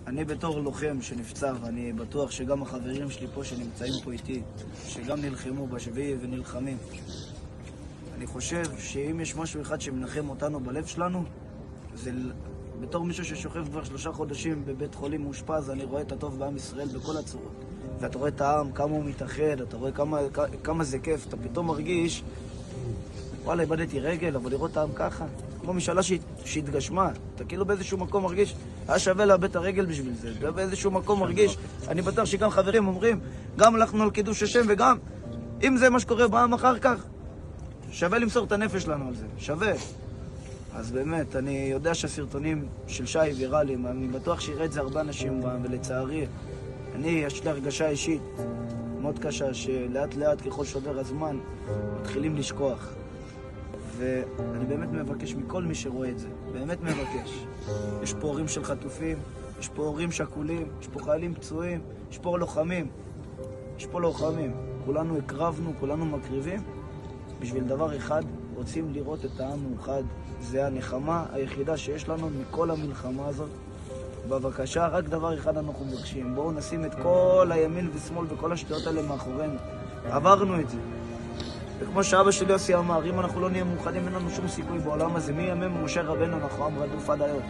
אני בתור לוחם שנפצע, ואני בטוח שגם החברים שלי פה שנמצאים פה איתי, שגם נלחמו בשביעי ונלחמים. אני חושב שאם יש משהו אחד שמנחם אותנו בלב שלנו, זה בתור מישהו ששוכב כבר 3 חודשים בבית חולים מאושפז, אני רואה את הטוב בעם ישראל בכל הצורות. ואתה רואה את העם, כמה הוא מתאחד, אתה רואה כמה זה כיף, אתה פתאום מרגיש, וואלה, איבדתי רגל, אבל לראות את העם ככה, כמו משאלה שהתגשמה, אתה כאילו באיזשהו מקום מרגיש, היה שווה לאבד את הרגל בשביל זה, באיזשהו מקום מרגיש, אני בטוח שגם חברים אומרים, גם הלכנו על קידוש השם וגם, אם זה מה שקורה בעם אחר כך, שווה למסור את הנפש לנו על זה, שווה. אז באמת, אני יודע שהסרטונים של שי ויראליים, אני בטוח שיראה את זה הרבה אנשים בהם, ולצערי, יש לי הרגשה אישית מאוד קשה, שלאט לאט ככל שעובר הזמן, מתחילים לשכוח. ואני באמת מבקש מכל מי שרואה את זה, באמת מבקש. יש פה הורים של חטופים, יש פה הורים שכולים, יש פה חיילים פצועים, יש פה לוחמים. יש פה לוחמים. כולנו הקרבנו, כולנו מקריבים. בשביל דבר אחד, רוצים לראות את העם מאוחד. זה הנחמה היחידה שיש לנו מכל המלחמה הזאת. בבקשה, רק דבר אחד אנחנו מבקשים. בואו נשים את כל הימין ושמאל וכל השטויות האלה מאחורינו. עברנו את זה. וכמו שאבא שלי יוסי אמר, אם אנחנו לא נהיה מאוחדים, אין לנו שום סיכוי בעולם הזה. מימי משה רבנו אנחנו עם רדוף עד היום.